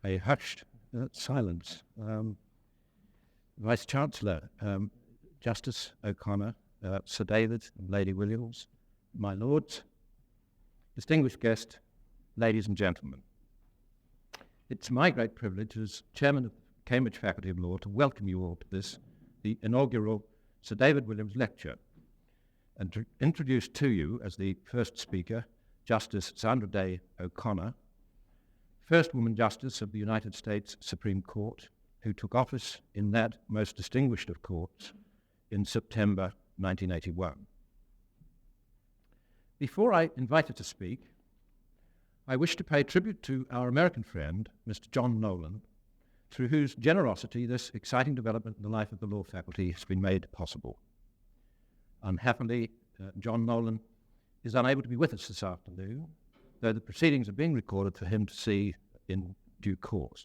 a hushed silence. Vice-Chancellor, Justice O'Connor, Sir David and Lady Williams, my lords, distinguished guest, ladies and gentlemen. It's my great privilege as Chairman of the Cambridge Faculty of Law to welcome you all to this, the inaugural Sir David Williams Lecture, and to introduce to you as the first speaker, Justice Sandra Day O'Connor, first woman justice of the United States Supreme Court, who took office in that most distinguished of courts in September 1981. Before I invite her to speak, I wish to pay tribute to our American friend, Mr. John Nolan, through whose generosity this exciting development in the life of the law faculty has been made possible. Unhappily, John Nolan is unable to be with us this afternoon, though the proceedings are being recorded for him to see in due course.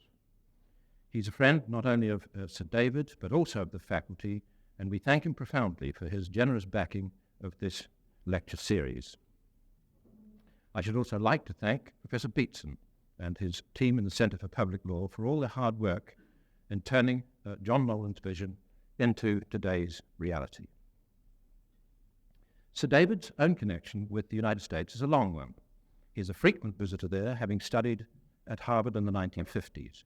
He's a friend not only of Sir David, but also of the faculty, and we thank him profoundly for his generous backing of this lecture series. I should also like to thank Professor Beatson and his team in the Centre for Public Law for all their hard work in turning John Nolan's vision into today's reality. Sir David's own connection with the United States is a long one. He is a frequent visitor there, having studied at Harvard in the 1950s.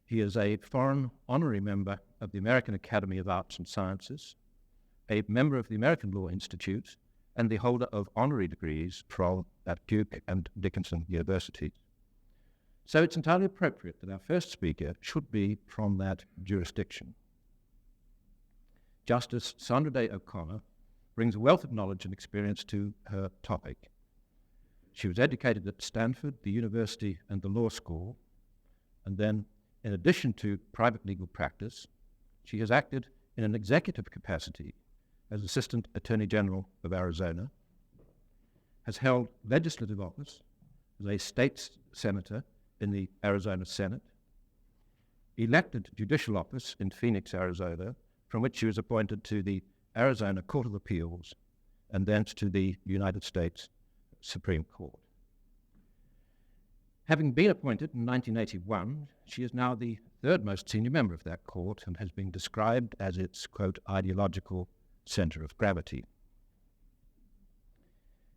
He is a foreign honorary member of the American Academy of Arts and Sciences, a member of the American Law Institute, and the holder of honorary degrees from at Duke and Dickinson universities. So it's entirely appropriate that our first speaker should be from that jurisdiction. Justice Sandra Day O'Connor brings a wealth of knowledge and experience to her topic. She was educated at Stanford, the university, and the law school, and then, in addition to private legal practice, she has acted in an executive capacity as Assistant Attorney General of Arizona, has held legislative office as a state senator in the Arizona Senate, elected judicial office in Phoenix, Arizona, from which she was appointed to the Arizona Court of Appeals and thence to the United States Supreme Court. Having been appointed in 1981, she is now the third most senior member of that court and has been described as its, quote, ideological center of gravity.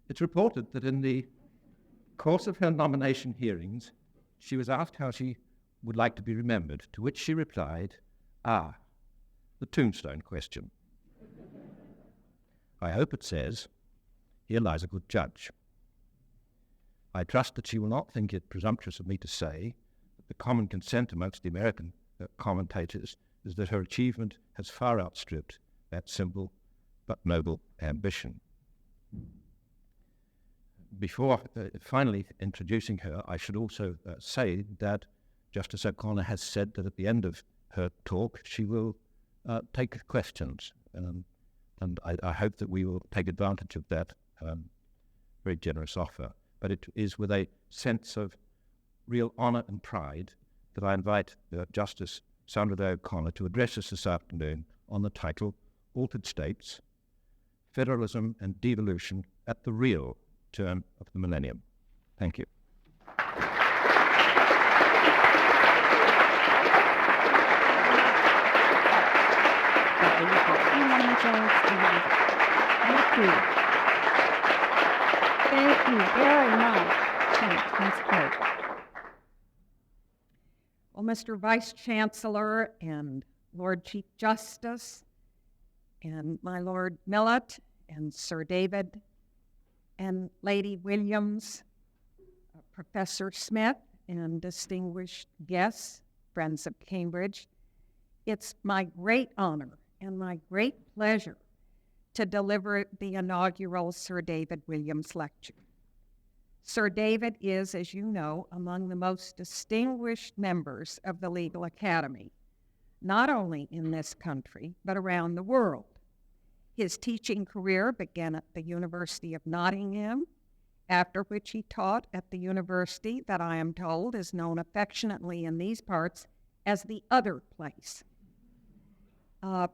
It's reported that in the course of her nomination hearings, she was asked how she would like to be remembered, to which she replied, the tombstone question. I hope it says, here lies a good judge. I trust that she will not think it presumptuous of me to say that the common consent amongst the American commentators is that her achievement has far outstripped that simple but noble ambition. Before finally introducing her, I should also say that Justice O'Connor has said that at the end of her talk she will take questions, and I hope that we will take advantage of that very generous offer. But it is with a sense of real honor and pride that I invite Justice Sandra Day O'Connor to address us this afternoon on the title, Altered States, Federalism and Devolution at the Real Turn of the Millennium. Thank you. Thank you very much. That's great. Well, Mr. Vice-Chancellor and Lord Chief Justice and my Lord Millett and Sir David and Lady Williams, Professor Smith, and distinguished guests, friends of Cambridge, it's my great honor and my great pleasure to deliver the inaugural Sir David Williams Lecture. Sir David is, as you know, among the most distinguished members of the Legal Academy, not only in this country, but around the world. His teaching career began at the University of Nottingham, after which he taught at the university that I am told is known affectionately in these parts as the other place.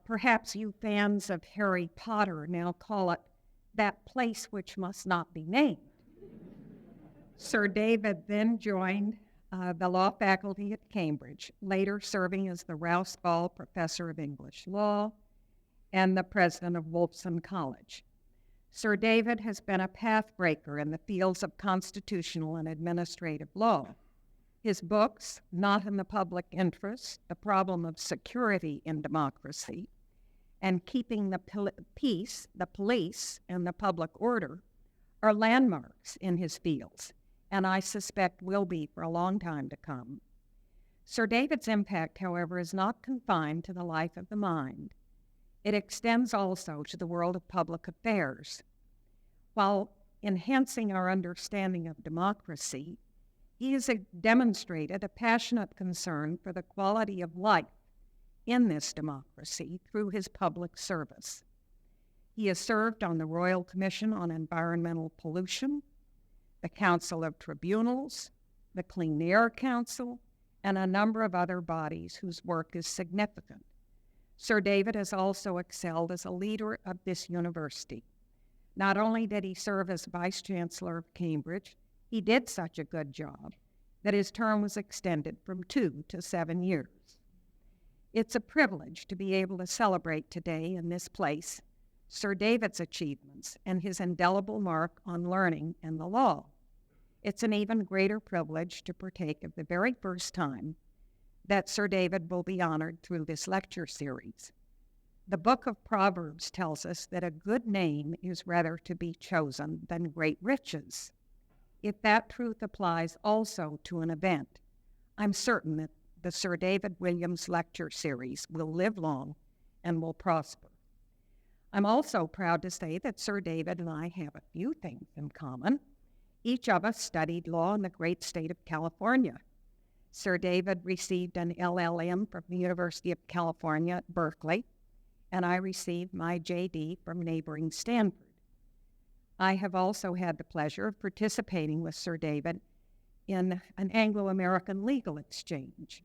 Perhaps you fans of Harry Potter now call it that place which must not be named. Sir David then joined the law faculty at Cambridge, later serving as the Rouse Professor of English Law and the president of Wolfson College. Sir David has been a pathbreaker in the fields of constitutional and administrative law. His books, Not in the Public Interest, The Problem of Security in Democracy, and Keeping the Peace, the Police, and the Public Order, are landmarks in his fields, and I suspect will be for a long time to come. Sir David's impact, however, is not confined to the life of the mind. It extends also to the world of public affairs. While enhancing our understanding of democracy, he has demonstrated a passionate concern for the quality of life in this democracy through his public service. He has served on the Royal Commission on Environmental Pollution, the Council of Tribunals, the Clean Air Council, and a number of other bodies whose work is significant. Sir David has also excelled as a leader of this university. Not only did he serve as Vice-Chancellor of Cambridge, he did such a good job that his term was extended from 2 to 7 years. It's a privilege to be able to celebrate today in this place Sir David's achievements and his indelible mark on learning and the law. It's an even greater privilege to partake of the very first time that Sir David will be honored through this lecture series. The book of Proverbs tells us that a good name is rather to be chosen than great riches. If that truth applies also to an event, I'm certain that the Sir David Williams lecture series will live long and will prosper. I'm also proud to say that Sir David and I have a few things in common. Each of us studied law in the great state of California. Sir David received an LLM from the University of California at Berkeley, and I received my JD from neighboring Stanford. I have also had the pleasure of participating with Sir David in an Anglo-American legal exchange.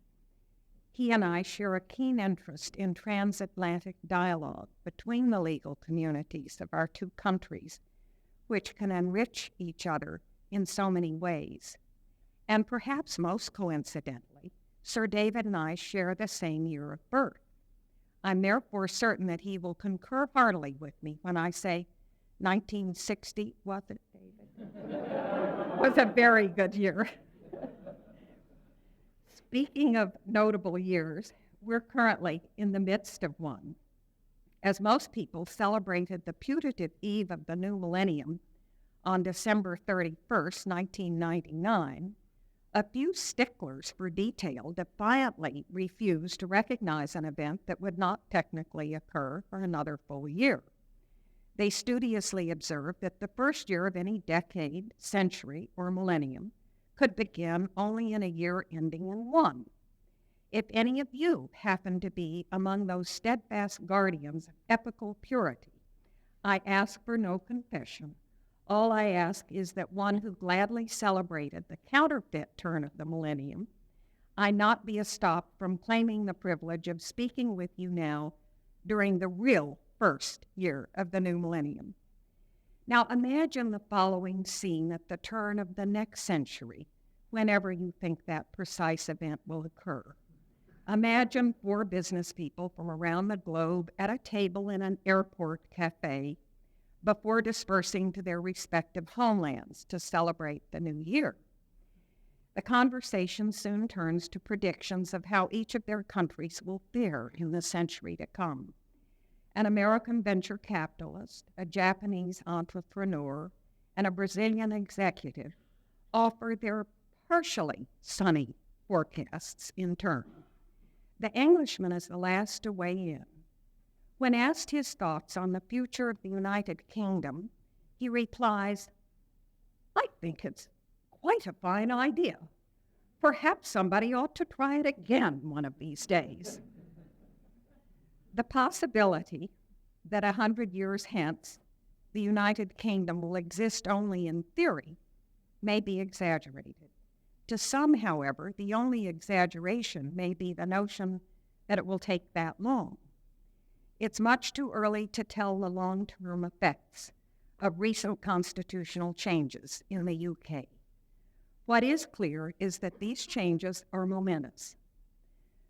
He and I share a keen interest in transatlantic dialogue between the legal communities of our two countries, which can enrich each other in so many ways. And perhaps most coincidentally, Sir David and I share the same year of birth. I'm therefore certain that he will concur heartily with me when I say 1960, was it, David? Was a very good year. Speaking of notable years, we're currently in the midst of one. As most people celebrated the putative eve of the new millennium on December 31st, 1999, a few sticklers for detail defiantly refused to recognize an event that would not technically occur for another full year. They studiously observed that the first year of any decade, century, or millennium could begin only in a year ending in 1. If any of you happen to be among those steadfast guardians of epical purity, I ask for no confession. All I ask is that one who gladly celebrated the counterfeit turn of the millennium, I not be stopped from claiming the privilege of speaking with you now during the real first year of the new millennium. Now imagine the following scene at the turn of the next century, whenever you think that precise event will occur. Imagine 4 business people from around the globe at a table in an airport cafe before dispersing to their respective homelands to celebrate the new year. The conversation soon turns to predictions of how each of their countries will fare in the century to come. An American venture capitalist, a Japanese entrepreneur, and a Brazilian executive offer their partially sunny forecasts in turn. The Englishman is the last to weigh in. When asked his thoughts on the future of the United Kingdom, he replies, "I think it's quite a fine idea. Perhaps somebody ought to try it again one of these days." The possibility that 100 years hence the United Kingdom will exist only in theory may be exaggerated. To some, however, the only exaggeration may be the notion that it will take that long. It's much too early to tell the long-term effects of recent constitutional changes in the UK. What is clear is that these changes are momentous.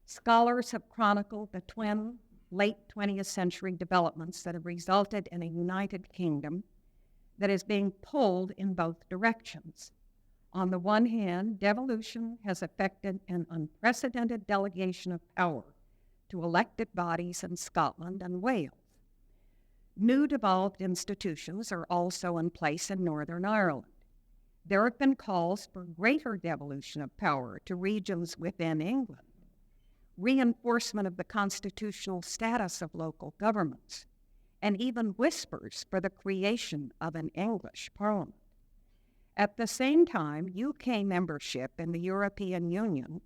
Scholars have chronicled the twin late 20th century developments that have resulted in a United Kingdom that is being pulled in both directions. On the one hand, devolution has affected an unprecedented delegation of power to elected bodies in Scotland and Wales. New devolved institutions are also in place in Northern Ireland. There have been calls for greater devolution of power to regions within England, reinforcement of the constitutional status of local governments, and even whispers for the creation of an English Parliament. At the same time, UK membership in the European Union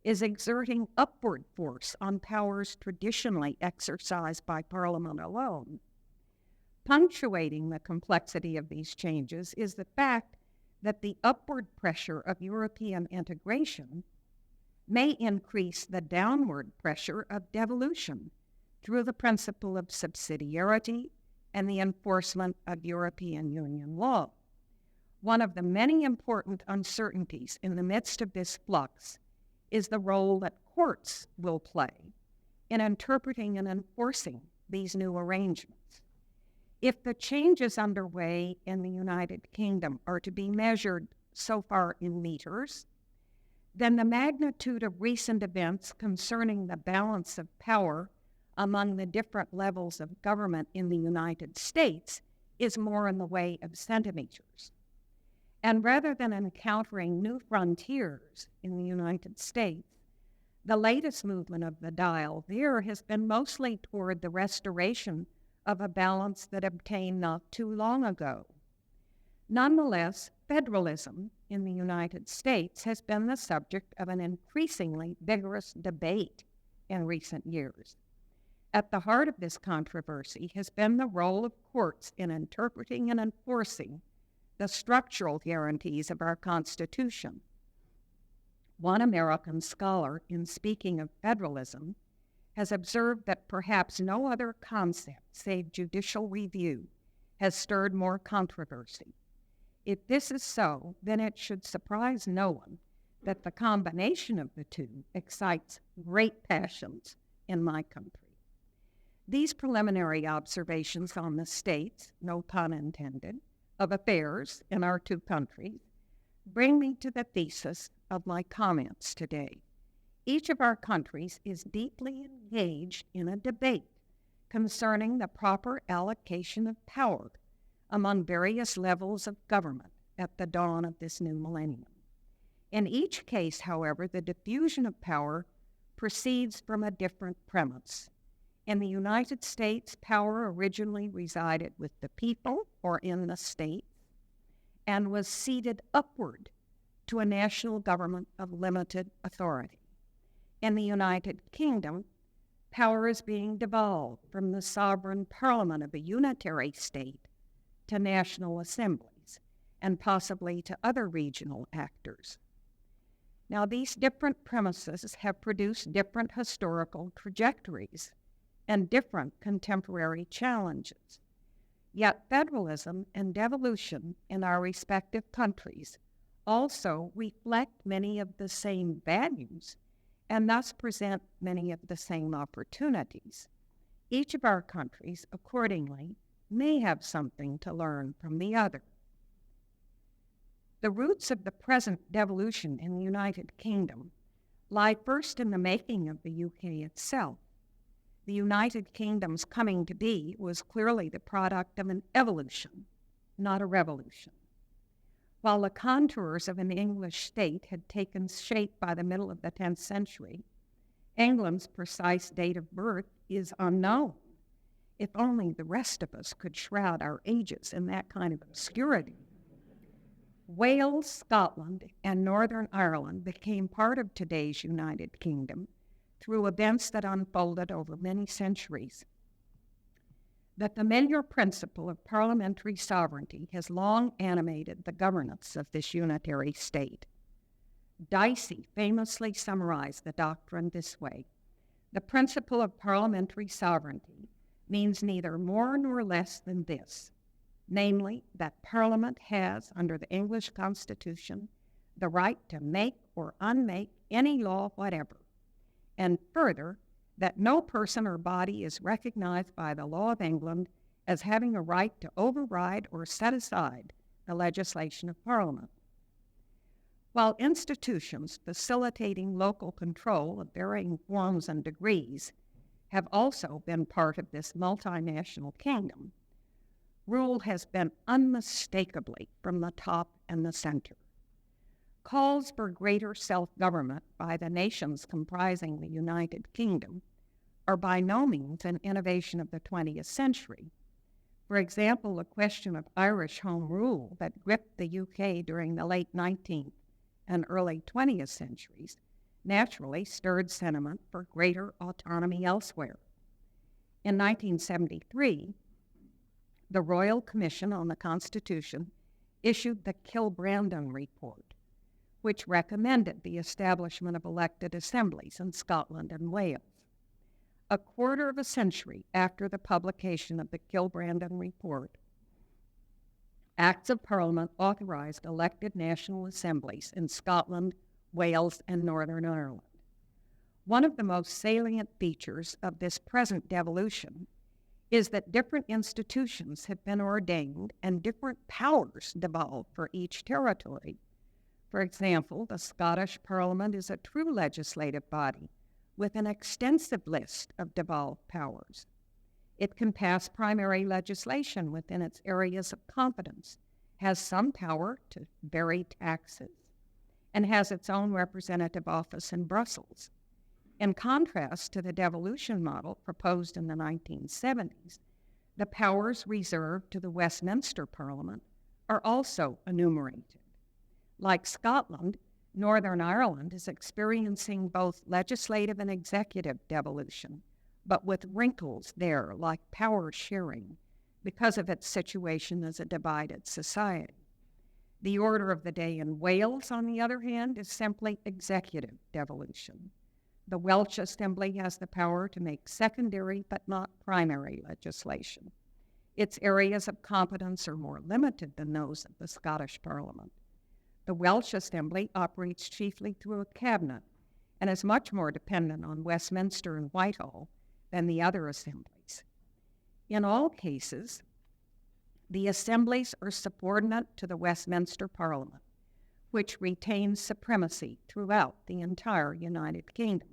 is exerting upward force on powers traditionally exercised by Parliament alone. Punctuating the complexity of these changes is the fact that the upward pressure of European integration may increase the downward pressure of devolution through the principle of subsidiarity and the enforcement of European Union law. One of the many important uncertainties in the midst of this flux is the role that courts will play in interpreting and enforcing these new arrangements. If the changes underway in the United Kingdom are to be measured so far in meters, then the magnitude of recent events concerning the balance of power among the different levels of government in the United States is more in the way of centimeters. And rather than encountering new frontiers in the United States, the latest movement of the dial there has been mostly toward the restoration of a balance that obtained not too long ago. Nonetheless, federalism in the United States has been the subject of an increasingly vigorous debate in recent years. At the heart of this controversy has been the role of courts in interpreting and enforcing the structural guarantees of our Constitution. One American scholar, in speaking of federalism, has observed that perhaps no other concept save judicial review has stirred more controversy. If this is so, then it should surprise no one that the combination of the two excites great passions in my country. These preliminary observations on the states, no pun intended, of affairs in our two countries bring me to the thesis of my comments today. Each of our countries is deeply engaged in a debate concerning the proper allocation of power among various levels of government at the dawn of this new millennium. In each case, however, the diffusion of power proceeds from a different premise. In the United States, power originally resided with the people or in the state and was ceded upward to a national government of limited authority. In the United Kingdom, power is being devolved from the sovereign parliament of a unitary state to national assemblies and possibly to other regional actors. Now, these different premises have produced different historical trajectories and different contemporary challenges. Yet federalism and devolution in our respective countries also reflect many of the same values and thus present many of the same opportunities. Each of our countries, accordingly, may have something to learn from the other. The roots of the present devolution in the United Kingdom lie first in the making of the UK itself. The United Kingdom's coming to be was clearly the product of an evolution, not a revolution. While the contours of an English state had taken shape by the middle of the 10th century, England's precise date of birth is unknown. If only the rest of us could shroud our ages in that kind of obscurity. Wales, Scotland, and Northern Ireland became part of today's United Kingdom through events that unfolded over many centuries. The familiar principle of parliamentary sovereignty has long animated the governance of this unitary state. Dicey famously summarized the doctrine this way: the principle of parliamentary sovereignty means neither more nor less than this, namely, that Parliament has, under the English Constitution, the right to make or unmake any law whatever, and further, that no person or body is recognized by the law of England as having a right to override or set aside the legislation of Parliament. While institutions facilitating local control of varying forms and degrees have also been part of this multinational kingdom, rule has been unmistakably from the top and the center. Calls for greater self-government by the nations comprising the United Kingdom are by no means an innovation of the 20th century. For example, the question of Irish Home Rule that gripped the UK during the late 19th and early 20th centuries naturally stirred sentiment for greater autonomy elsewhere. In 1973, the Royal Commission on the Constitution issued the Kilbrandon Report, which recommended the establishment of elected assemblies in Scotland and Wales. A quarter of a century after the publication of the Kilbrandon Report, Acts of Parliament authorized elected national assemblies in Scotland, Wales, and Northern Ireland. One of the most salient features of this present devolution is that different institutions have been ordained and different powers devolved for each territory. For example, the Scottish Parliament is a true legislative body with an extensive list of devolved powers. It can pass primary legislation within its areas of competence, has some power to vary taxes, and has its own representative office in Brussels. In contrast to the devolution model proposed in the 1970s, the powers reserved to the Westminster Parliament are also enumerated. Like Scotland, Northern Ireland is experiencing both legislative and executive devolution, but with wrinkles there like power sharing because of its situation as a divided society. The order of the day in Wales, on the other hand, is simply executive devolution. The Welsh Assembly has the power to make secondary but not primary legislation. Its areas of competence are more limited than those of the Scottish Parliament. The Welsh Assembly operates chiefly through a cabinet and is much more dependent on Westminster and Whitehall than the other assemblies. In all cases, the assemblies are subordinate to the Westminster Parliament, which retains supremacy throughout the entire United Kingdom.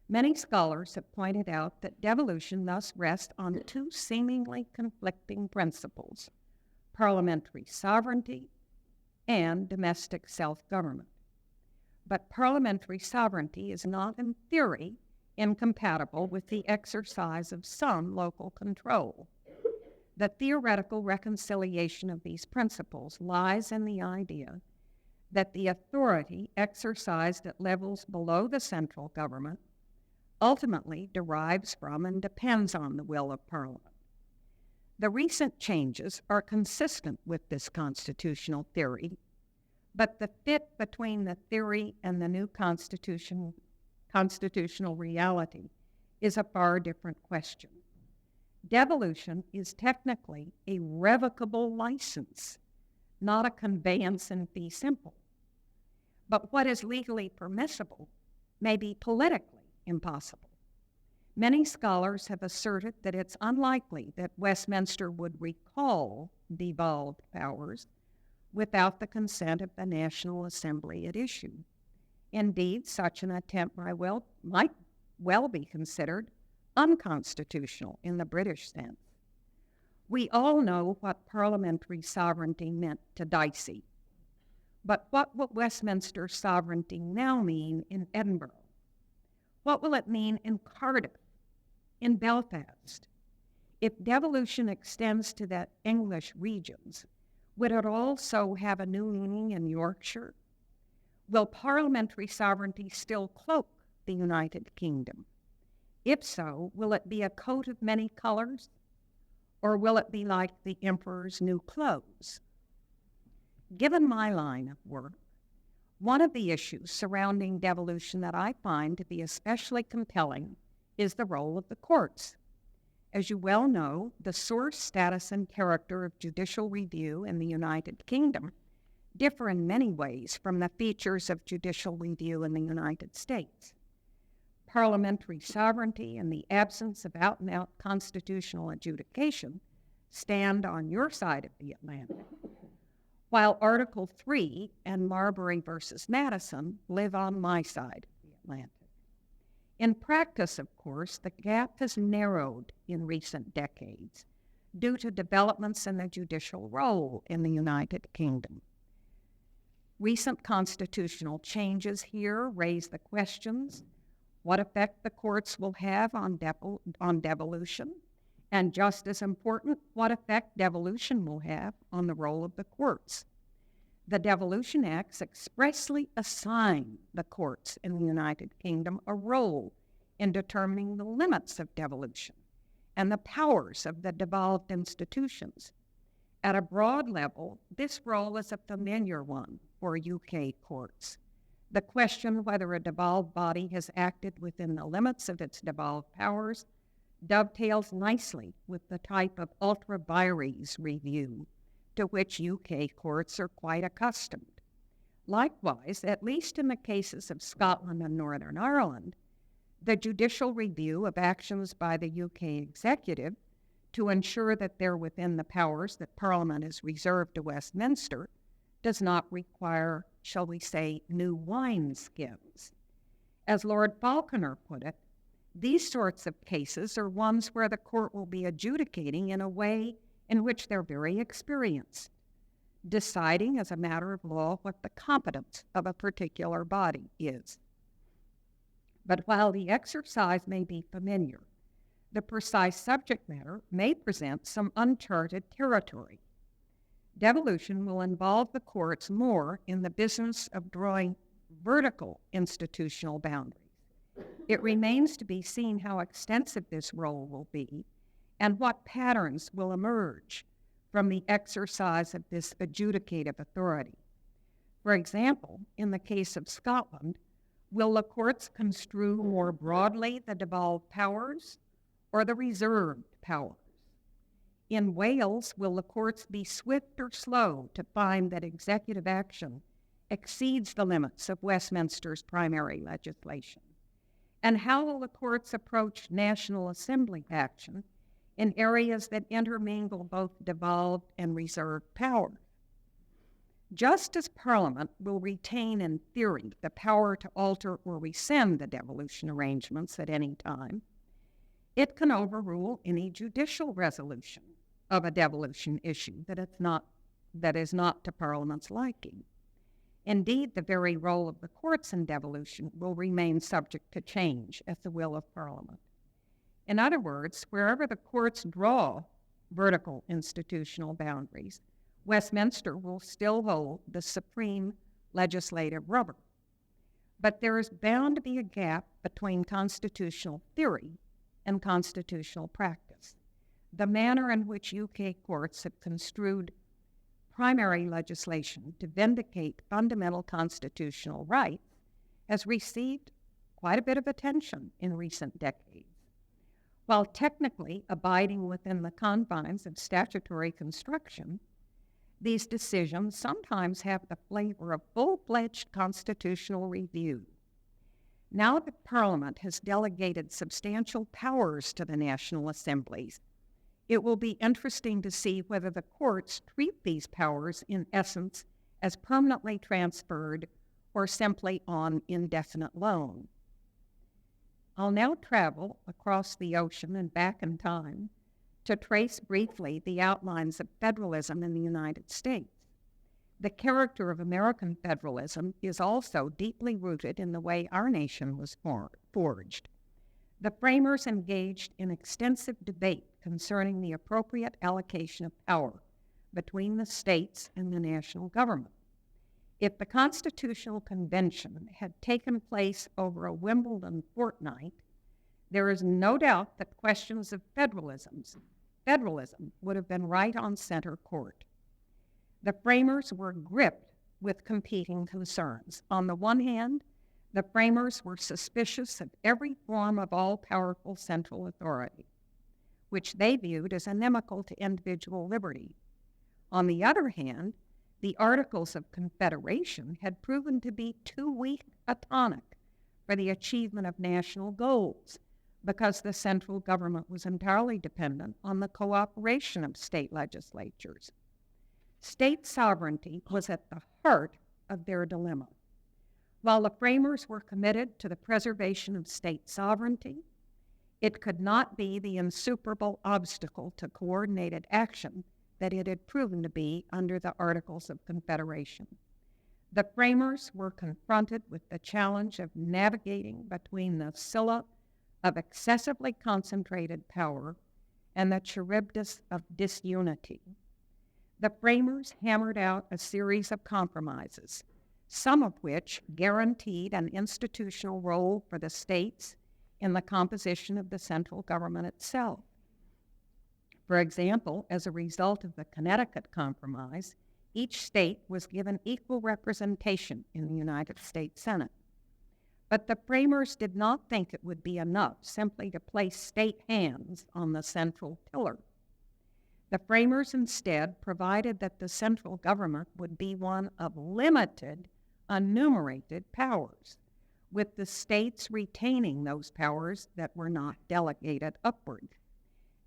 Many scholars have pointed out that devolution thus rests on two seemingly conflicting principles: parliamentary sovereignty and domestic self-government. But parliamentary sovereignty is not, in theory, incompatible with the exercise of some local control. The theoretical reconciliation of these principles lies in the idea that the authority exercised at levels below the central government ultimately derives from and depends on the will of Parliament. The recent changes are consistent with this constitutional theory, but the fit between the theory and the new constitutional reality is a far different question. Devolution is technically a revocable license, not a conveyance in fee simple. But what is legally permissible may be politically impossible. Many scholars have asserted that it's unlikely that Westminster would recall devolved powers without the consent of the National Assembly at issue. Indeed, such an attempt might well be considered unconstitutional in the British sense. We all know what parliamentary sovereignty meant to Dicey, but what will Westminster sovereignty now mean in Edinburgh? What will it mean in Cardiff, in Belfast? If devolution extends to the English regions, would it also have a new meaning in Yorkshire? Will parliamentary sovereignty still cloak the United Kingdom? If so, will it be a coat of many colors, or will it be like the emperor's new clothes? Given my line of work, one of the issues surrounding devolution that I find to be especially compelling is the role of the courts. As you well know, the source, status, and character of judicial review in the United Kingdom differ in many ways from the features of judicial review in the United States. Parliamentary sovereignty and the absence of out-and-out constitutional adjudication stand on your side of the Atlantic, while Article 3 and Marbury versus Madison live on my side of the Atlantic. In practice, of course, the gap has narrowed in recent decades due to developments in the judicial role in the United Kingdom. Recent constitutional changes here raise the questions: what effect the courts will have on devolution, and just as important, what effect devolution will have on the role of the courts. The Devolution Acts expressly assign the courts in the United Kingdom a role in determining the limits of devolution and the powers of the devolved institutions. At a broad level, this role is a familiar one for UK courts. The question whether a devolved body has acted within the limits of its devolved powers dovetails nicely with the type of ultra vires review to which UK courts are quite accustomed. Likewise, at least in the cases of Scotland and Northern Ireland, the judicial review of actions by the UK executive to ensure that they're within the powers that Parliament has reserved to Westminster does not require, shall we say, new wineskins. As Lord Falconer put it, these sorts of cases are ones where the court will be adjudicating in a way in which they're very experienced, deciding as a matter of law what the competence of a particular body is. But while the exercise may be familiar, the precise subject matter may present some uncharted territory. Devolution will involve the courts more in the business of drawing vertical institutional boundaries. It remains to be seen how extensive this role will be and what patterns will emerge from the exercise of this adjudicative authority. For example, in the case of Scotland, will the courts construe more broadly the devolved powers or the reserved powers? In Wales, will the courts be swift or slow to find that executive action exceeds the limits of Westminster's primary legislation? And how will the courts approach National Assembly action in areas that intermingle both devolved and reserved power? Just as Parliament will retain in theory the power to alter or rescind the devolution arrangements at any time, it can overrule any judicial resolution of a devolution issue that is not to Parliament's liking. Indeed, the very role of the courts in devolution will remain subject to change at the will of Parliament. In other words, wherever the courts draw vertical institutional boundaries, Westminster will still hold the supreme legislative rubber. But there is bound to be a gap between constitutional theory and constitutional practice. The manner in which UK courts have construed primary legislation to vindicate fundamental constitutional rights has received quite a bit of attention in recent decades. While technically abiding within the confines of statutory construction, these decisions sometimes have the flavor of full-fledged constitutional review. Now that Parliament has delegated substantial powers to the national assemblies, it will be interesting to see whether the courts treat these powers in essence as permanently transferred or simply on indefinite loan. I'll now travel across the ocean and back in time to trace briefly the outlines of federalism in the United States. The character of American federalism is also deeply rooted in the way our nation was forged. The framers engaged in extensive debate concerning the appropriate allocation of power between the states and the national government. If the Constitutional Convention had taken place over a Wimbledon fortnight, there is no doubt that questions of federalism would have been right on center court. The framers were gripped with competing concerns. On the one hand, the framers were suspicious of every form of all-powerful central authority, which they viewed as inimical to individual liberty. On the other hand, the Articles of Confederation had proven to be too weak a tonic for the achievement of national goals because the central government was entirely dependent on the cooperation of state legislatures. State sovereignty was at the heart of their dilemma. While the framers were committed to the preservation of state sovereignty, it could not be the insuperable obstacle to coordinated action that it had proven to be under the Articles of Confederation. The framers were confronted with the challenge of navigating between the Scylla of excessively concentrated power and the Charybdis of disunity. The framers hammered out a series of compromises, some of which guaranteed an institutional role for the states in the composition of the central government itself. For example, as a result of the Connecticut Compromise, each state was given equal representation in the United States Senate. But the framers did not think it would be enough simply to place state hands on the central pillar. The framers instead provided that the central government would be one of limited, enumerated powers, with the states retaining those powers that were not delegated upward.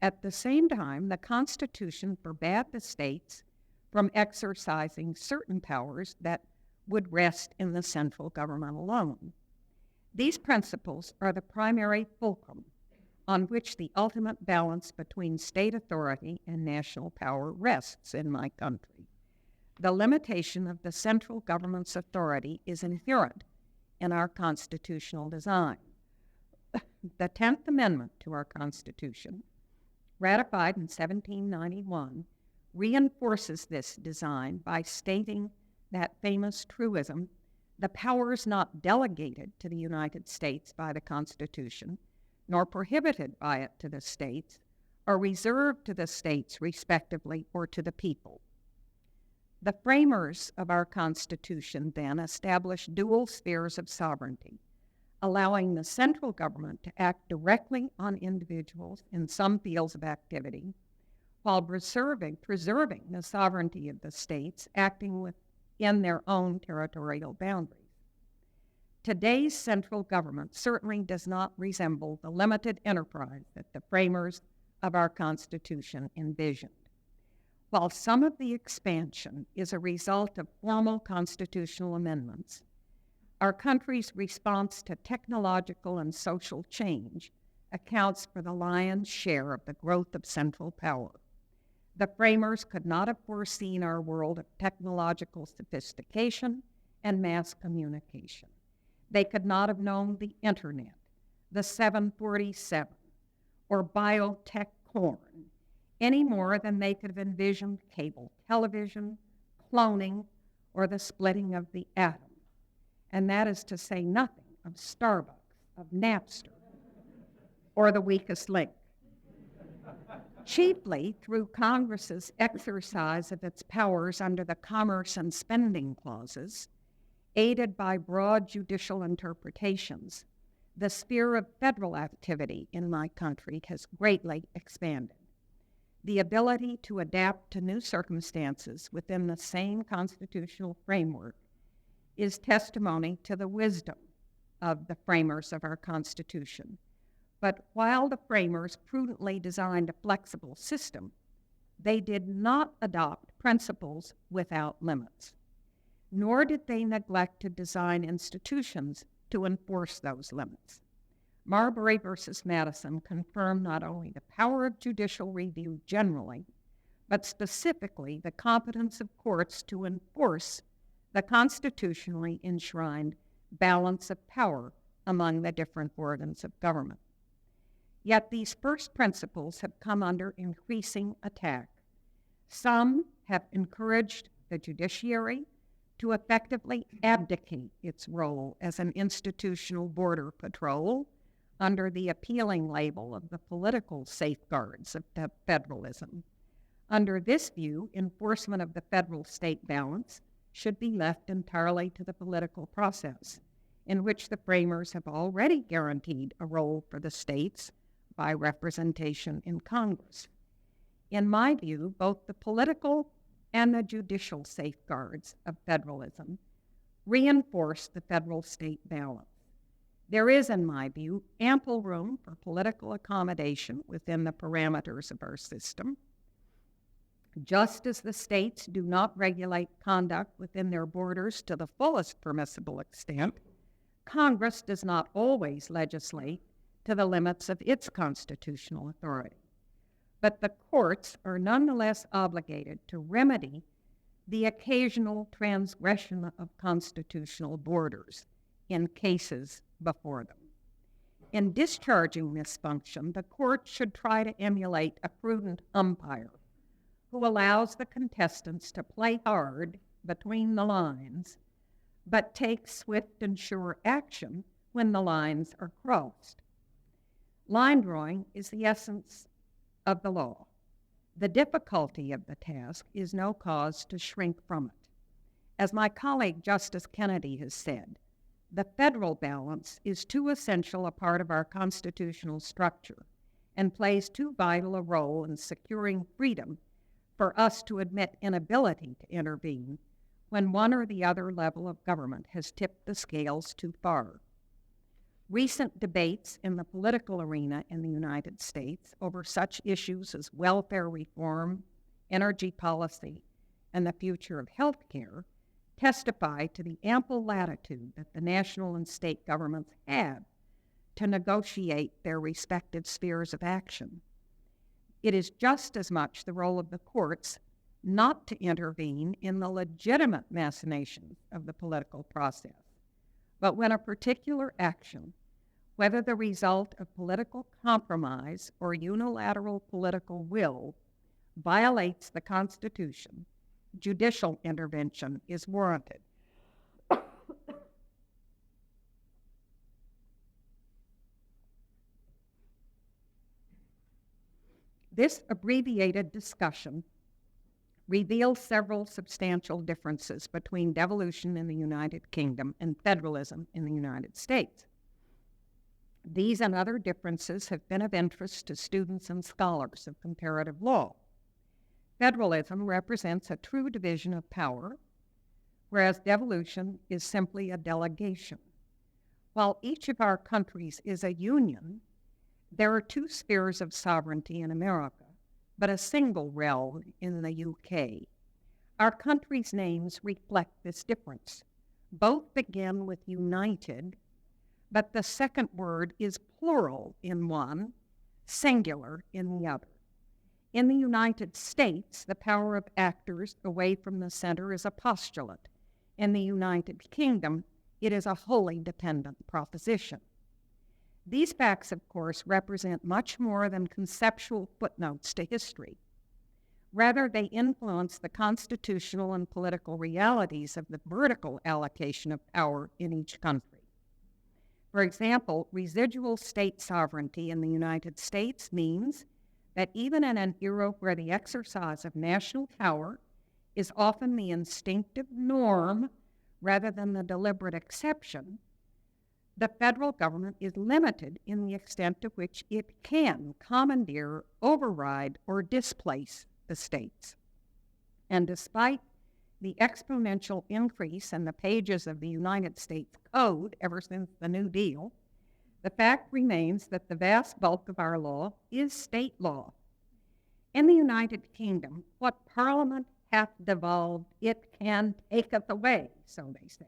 At the same time, the Constitution forbade the states from exercising certain powers that would rest in the central government alone. These principles are the primary fulcrum on which the ultimate balance between state authority and national power rests in my country. The limitation of the central government's authority is inherent in our constitutional design. The 10th Amendment to our Constitution, ratified in 1791, reinforces this design by stating that famous truism, "The powers not delegated to the United States by the Constitution, nor prohibited by it to the states, are reserved to the states respectively or to the people." The framers of our Constitution then established dual spheres of sovereignty, allowing the central government to act directly on individuals in some fields of activity, while preserving the sovereignty of the states acting within their own territorial boundaries. Today's central government certainly does not resemble the limited enterprise that the framers of our Constitution envisioned. While some of the expansion is a result of formal constitutional amendments, our country's response to technological and social change accounts for the lion's share of the growth of central power. The framers could not have foreseen our world of technological sophistication and mass communication. They could not have known the internet, the 747, or biotech corn, any more than they could have envisioned cable television, cloning, or the splitting of the atom. And that is to say nothing of Starbucks, of Napster, or the weakest link. Chiefly through Congress's exercise of its powers under the Commerce and Spending Clauses, aided by broad judicial interpretations, the sphere of federal activity in my country has greatly expanded. The ability to adapt to new circumstances within the same constitutional framework is testimony to the wisdom of the framers of our Constitution. But while the framers prudently designed a flexible system, they did not adopt principles without limits, nor did they neglect to design institutions to enforce those limits. Marbury versus Madison confirmed not only the power of judicial review generally, but specifically the competence of courts to enforce the constitutionally enshrined balance of power among the different organs of government. Yet these first principles have come under increasing attack. Some have encouraged the judiciary to effectively abdicate its role as an institutional border patrol under the appealing label of the political safeguards of federalism. Under this view, enforcement of the federal-state balance should be left entirely to the political process, in which the framers have already guaranteed a role for the states by representation in Congress. In my view, both the political and the judicial safeguards of federalism reinforce the federal-state balance. There is, in my view, ample room for political accommodation within the parameters of our system. Just as the states do not regulate conduct within their borders to the fullest permissible extent, Congress does not always legislate to the limits of its constitutional authority. But the courts are nonetheless obligated to remedy the occasional transgression of constitutional borders in cases before them. In discharging this function, the court should try to emulate a prudent umpire who allows the contestants to play hard between the lines, but takes swift and sure action when the lines are crossed. Line drawing is the essence of the law. The difficulty of the task is no cause to shrink from it. As my colleague Justice Kennedy has said, the federal balance is too essential a part of our constitutional structure and plays too vital a role in securing freedom for us to admit inability to intervene when one or the other level of government has tipped the scales too far. Recent debates in the political arena in the United States over such issues as welfare reform, energy policy, and the future of health care testify to the ample latitude that the national and state governments have to negotiate their respective spheres of action. It is just as much the role of the courts not to intervene in the legitimate machinations of the political process, but when a particular action, whether the result of political compromise or unilateral political will, violates the Constitution, judicial intervention is warranted. This abbreviated discussion reveals several substantial differences between devolution in the United Kingdom and federalism in the United States. These and other differences have been of interest to students and scholars of comparative law. Federalism represents a true division of power, whereas devolution is simply a delegation. While each of our countries is a union, there are two spheres of sovereignty in America, but a single realm in the UK. Our countries' names reflect this difference. Both begin with united, but the second word is plural in one, singular in the other. In the United States, the power of actors away from the center is a postulate. In the United Kingdom, it is a wholly dependent proposition. These facts, of course, represent much more than conceptual footnotes to history. Rather, they influence the constitutional and political realities of the vertical allocation of power in each country. For example, residual state sovereignty in the United States means that even in an era where the exercise of national power is often the instinctive norm rather than the deliberate exception, the federal government is limited in the extent to which it can commandeer, override, or displace the states. And despite the exponential increase in the pages of the United States Code ever since the New Deal, the fact remains that the vast bulk of our law is state law. In the United Kingdom, what Parliament hath devolved, it can taketh away, so they say.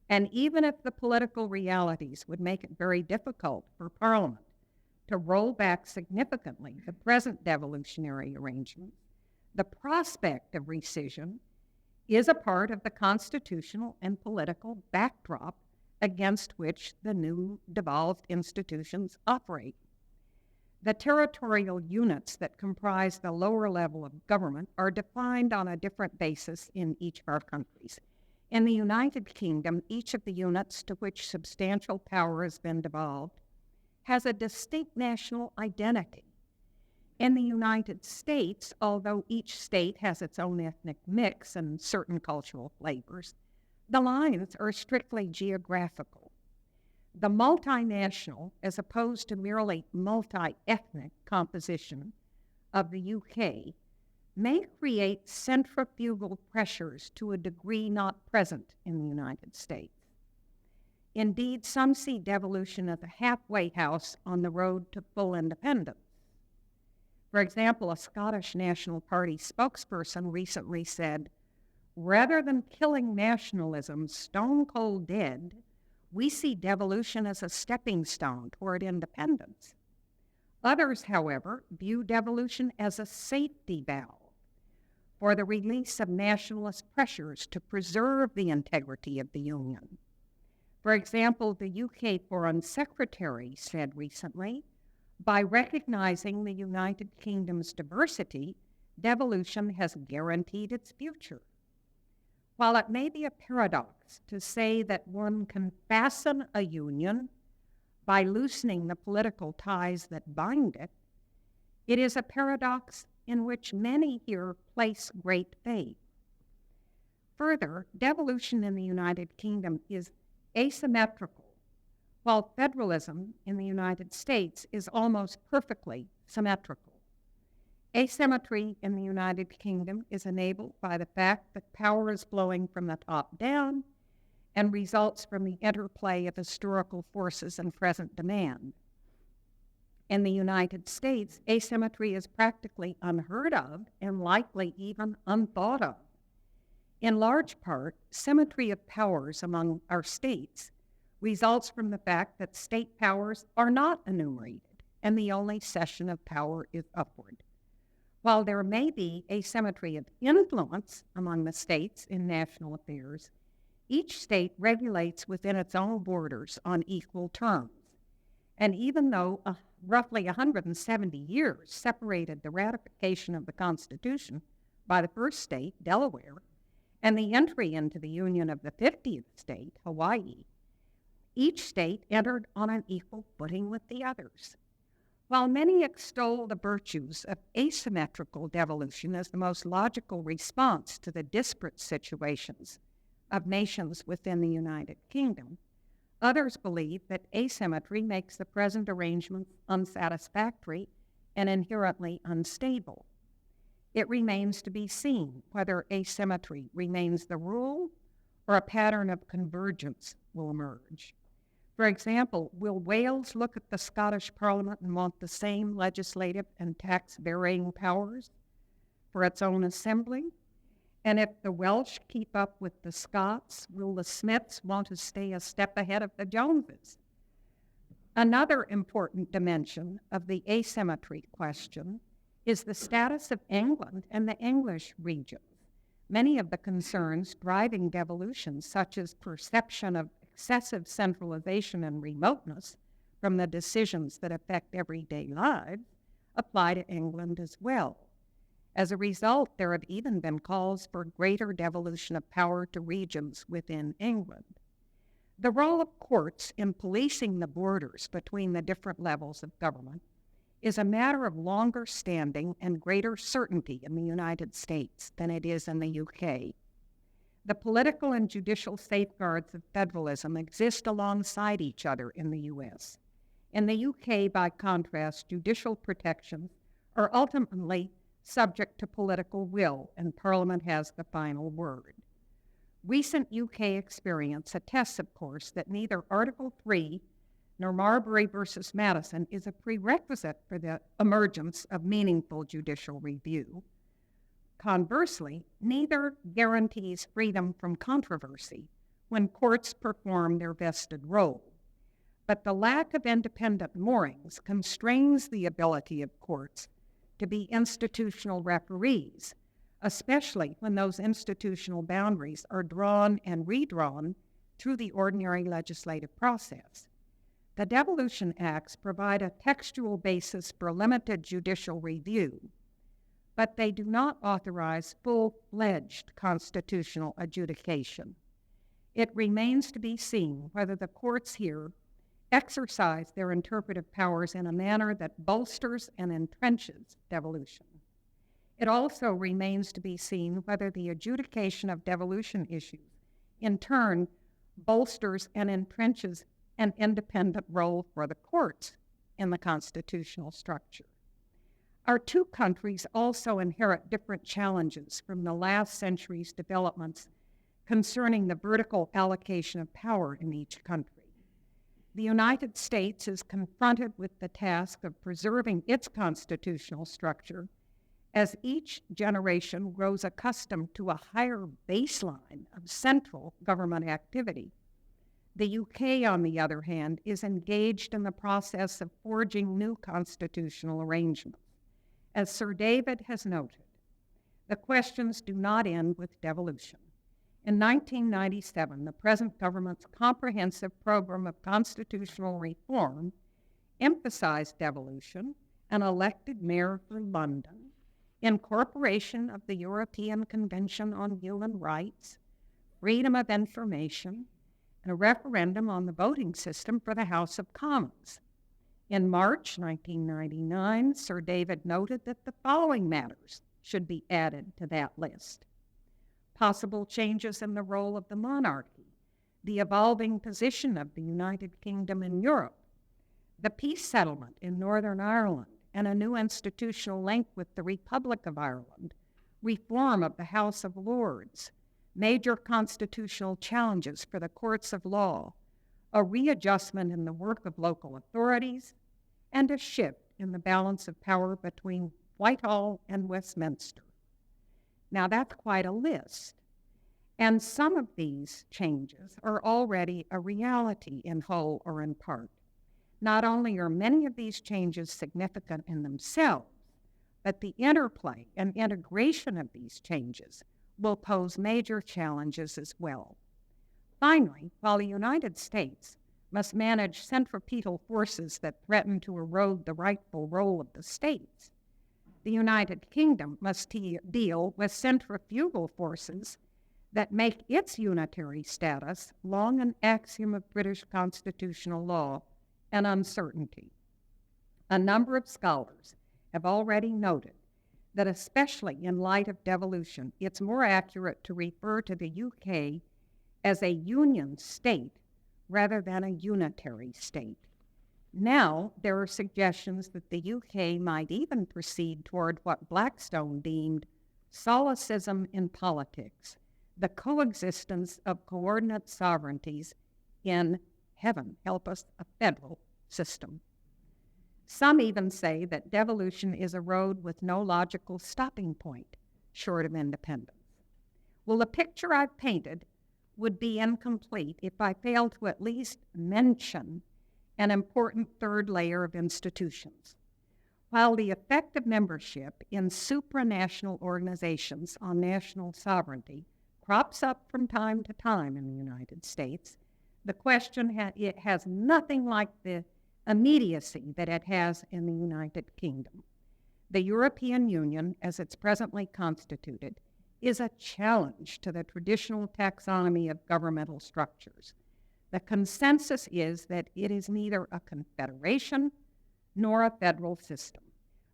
And even if the political realities would make it very difficult for Parliament to roll back significantly the present devolutionary arrangement, the prospect of rescission is a part of the constitutional and political backdrop against which the new devolved institutions operate. The territorial units that comprise the lower level of government are defined on a different basis in each of our countries. In the United Kingdom, each of the units to which substantial power has been devolved has a distinct national identity. In the United States, although each state has its own ethnic mix and certain cultural flavors, the lines are strictly geographical. The multinational, as opposed to merely multi-ethnic composition of the UK, may create centrifugal pressures to a degree not present in the United States. Indeed, some see devolution as a halfway house on the road to full independence. For example, a Scottish National Party spokesperson recently said, "Rather than killing nationalism stone cold dead, we see devolution as a stepping stone toward independence." Others, however, view devolution as a safety valve for the release of nationalist pressures to preserve the integrity of the Union. For example, the UK Foreign Secretary said recently, "By recognizing the United Kingdom's diversity, devolution has guaranteed its future." While it may be a paradox to say that one can fasten a union by loosening the political ties that bind it, it is a paradox in which many here place great faith. Further, devolution in the United Kingdom is asymmetrical, while federalism in the United States is almost perfectly symmetrical. Asymmetry in the United Kingdom is enabled by the fact that power is flowing from the top down and results from the interplay of historical forces and present demand. In the United States, asymmetry is practically unheard of and likely even unthought of. In large part, symmetry of powers among our states results from the fact that state powers are not enumerated, and the only cession of power is upward. While there may be asymmetry of influence among the states in national affairs, each state regulates within its own borders on equal terms. And even though roughly 170 years separated the ratification of the Constitution by the first state, Delaware, and the entry into the Union of the 50th state, Hawaii, each state entered on an equal footing with the others. While many extol the virtues of asymmetrical devolution as the most logical response to the disparate situations of nations within the United Kingdom, others believe that asymmetry makes the present arrangements unsatisfactory and inherently unstable. It remains to be seen whether asymmetry remains the rule or a pattern of convergence will emerge. For example, will Wales look at the Scottish Parliament and want the same legislative and tax-varying powers for its own assembly? And if the Welsh keep up with the Scots, will the Smiths want to stay a step ahead of the Joneses? Another important dimension of the asymmetry question is the status of England and the English regions. Many of the concerns driving devolution, such as perception of excessive centralization and remoteness from the decisions that affect everyday lives, apply to England as well. As a result, there have even been calls for greater devolution of power to regions within England. The role of courts in policing the borders between the different levels of government is a matter of longer standing and greater certainty in the United States than it is in the UK. The political and judicial safeguards of federalism exist alongside each other in the U.S. In the UK, by contrast, judicial protections are ultimately subject to political will, and Parliament has the final word. Recent UK experience attests, of course, that neither Article 3 nor Marbury versus Madison is a prerequisite for the emergence of meaningful judicial review. Conversely, neither guarantees freedom from controversy when courts perform their vested role. But the lack of independent moorings constrains the ability of courts to be institutional referees, especially when those institutional boundaries are drawn and redrawn through the ordinary legislative process. The Devolution Acts provide a textual basis for limited judicial review, but they do not authorize full-fledged constitutional adjudication. It remains to be seen whether the courts here exercise their interpretive powers in a manner that bolsters and entrenches devolution. It also remains to be seen whether the adjudication of devolution issues, in turn, bolsters and entrenches an independent role for the courts in the constitutional structure. Our two countries also inherit different challenges from the last century's developments concerning the vertical allocation of power in each country. The United States is confronted with the task of preserving its constitutional structure as each generation grows accustomed to a higher baseline of central government activity. The UK, on the other hand, is engaged in the process of forging new constitutional arrangements. As Sir David has noted, the questions do not end with devolution. In 1997, the present government's comprehensive program of constitutional reform emphasized devolution, an elected mayor for London, incorporation of the European Convention on Human Rights, freedom of information, and a referendum on the voting system for the House of Commons. In March 1999, Sir David noted that the following matters should be added to that list: possible changes in the role of the monarchy, the evolving position of the United Kingdom in Europe, the peace settlement in Northern Ireland, and a new institutional link with the Republic of Ireland, reform of the House of Lords, major constitutional challenges for the courts of law, a readjustment in the work of local authorities, and a shift in the balance of power between Whitehall and Westminster. Now, that's quite a list, and some of these changes are already a reality in whole or in part. Not only are many of these changes significant in themselves, but the interplay and integration of these changes will pose major challenges as well. Finally, while the United States must manage centripetal forces that threaten to erode the rightful role of the states, the United Kingdom must deal with centrifugal forces that make its unitary status long an axiom of British constitutional law and uncertainty. A number of scholars have already noted that, especially in light of devolution, it's more accurate to refer to the UK as a union state rather than a unitary state. Now, there are suggestions that the UK might even proceed toward what Blackstone deemed Solipsism in politics, the coexistence of coordinate sovereignties in, heaven help us, a federal system. Some even say that devolution is a road with no logical stopping point, short of independence. Well, the picture I've painted would be incomplete if I failed to at least mention an important third layer of institutions. While the effect of membership in supranational organizations on national sovereignty crops up from time to time in the United States, the question it has nothing like the immediacy that it has in the United Kingdom. The European Union, as it's presently constituted, is a challenge to the traditional taxonomy of governmental structures. The consensus is that it is neither a confederation nor a federal system,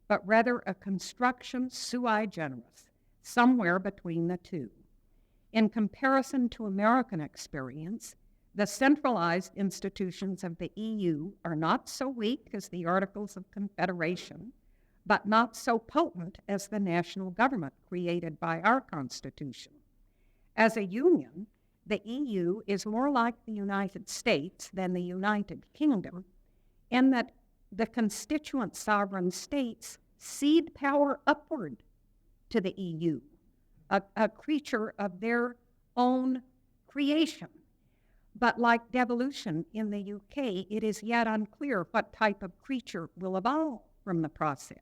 but rather a construction sui generis, somewhere between the two. In comparison to American experience, the centralized institutions of the EU are not so weak as the Articles of Confederation, but not so potent as the national government created by our Constitution. As a union, the EU is more like the United States than the United Kingdom in that the constituent sovereign states cede power upward to the EU, a creature of their own creation. But like devolution in the UK, it is yet unclear what type of creature will evolve from the process.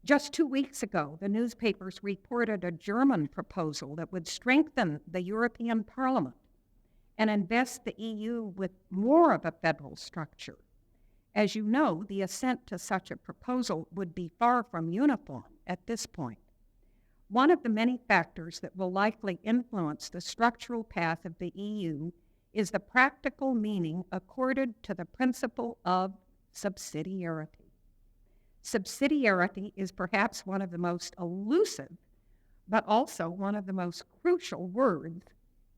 Just 2 weeks ago, the newspapers reported a German proposal that would strengthen the European Parliament and invest the EU with more of a federal structure. As you know, the assent to such a proposal would be far from uniform at this point. One of the many factors that will likely influence the structural path of the EU is the practical meaning accorded to the principle of subsidiarity. Subsidiarity is perhaps one of the most elusive, but also one of the most crucial words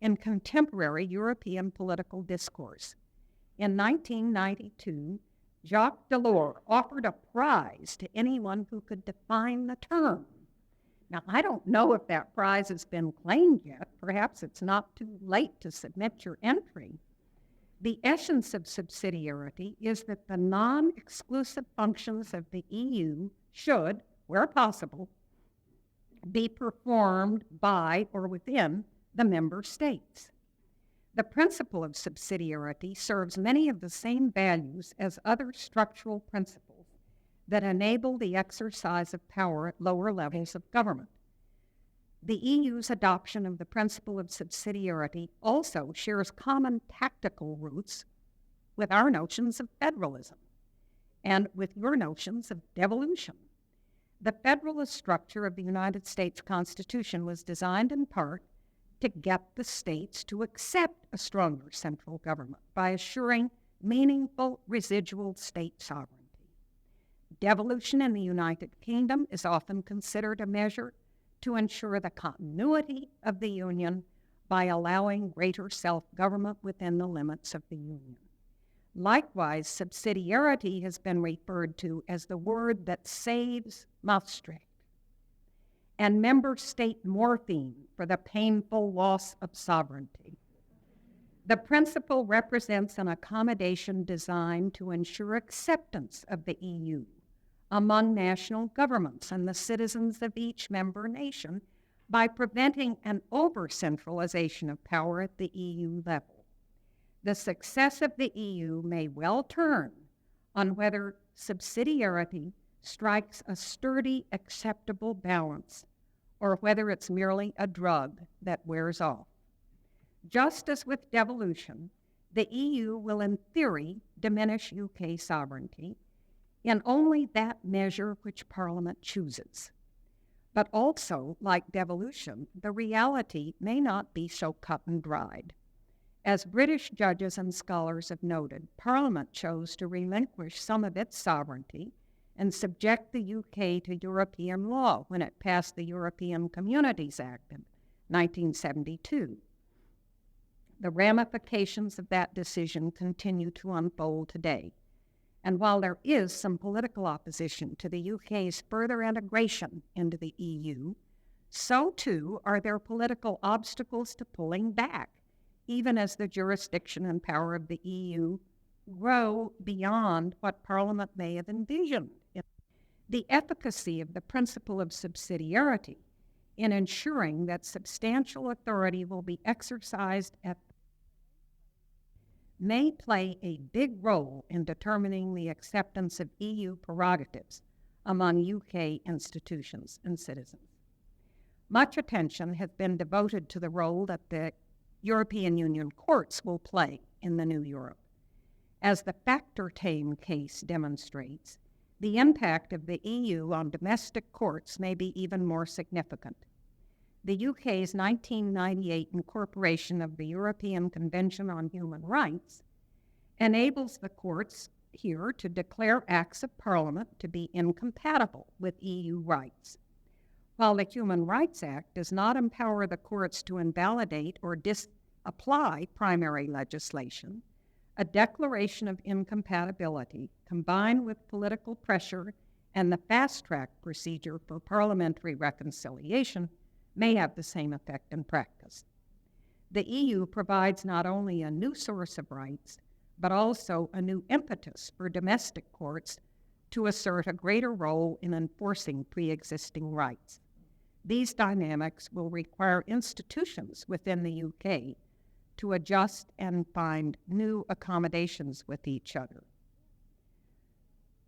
in contemporary European political discourse. In 1992, Jacques Delors offered a prize to anyone who could define the term. Now, I don't know if that prize has been claimed yet. Perhaps it's not too late to submit your entry. The essence of subsidiarity is that the non-exclusive functions of the EU should, where possible, be performed by or within the member states. The principle of subsidiarity serves many of the same values as other structural principles that enable the exercise of power at lower levels of government. The EU's adoption of the principle of subsidiarity also shares common tactical roots with our notions of federalism and with your notions of devolution. The federalist structure of the United States Constitution was designed in part to get the states to accept a stronger central government by assuring meaningful residual state sovereignty. Devolution in the United Kingdom is often considered a measure to ensure the continuity of the Union by allowing greater self-government within the limits of the Union. Likewise, subsidiarity has been referred to as the word that saves Maastricht, and member state morphine for the painful loss of sovereignty. The principle represents an accommodation designed to ensure acceptance of the EU among national governments and the citizens of each member nation by preventing an over-centralization of power at the EU level. The success of the EU may well turn on whether subsidiarity strikes a sturdy, acceptable balance, or whether it's merely a drug that wears off. Just as with devolution, the EU will in theory diminish UK sovereignty in only that measure which Parliament chooses. But also, like devolution, the reality may not be so cut and dried. As British judges and scholars have noted, Parliament chose to relinquish some of its sovereignty and subject the UK to European law when it passed the European Communities Act in 1972. The ramifications of that decision continue to unfold today. And while there is some political opposition to the UK's further integration into the EU, so too are there political obstacles to pulling back, even as the jurisdiction and power of the EU grow beyond what Parliament may have envisioned. The efficacy of the principle of subsidiarity in ensuring that substantial authority will be exercised at may play a big role in determining the acceptance of EU prerogatives among UK institutions and citizens. Much attention has been devoted to the role that the European Union courts will play in the new Europe. As the Factor-Tame case demonstrates, the impact of the EU on domestic courts may be even more significant. The UK's 1998 incorporation of the European Convention on Human Rights enables the courts here to declare acts of Parliament to be incompatible with EU rights. While the Human Rights Act does not empower the courts to invalidate or disapply primary legislation, a declaration of incompatibility combined with political pressure and the fast-track procedure for parliamentary reconciliation may have the same effect in practice. The EU provides not only a new source of rights, but also a new impetus for domestic courts to assert a greater role in enforcing pre-existing rights. These dynamics will require institutions within the UK to adjust and find new accommodations with each other.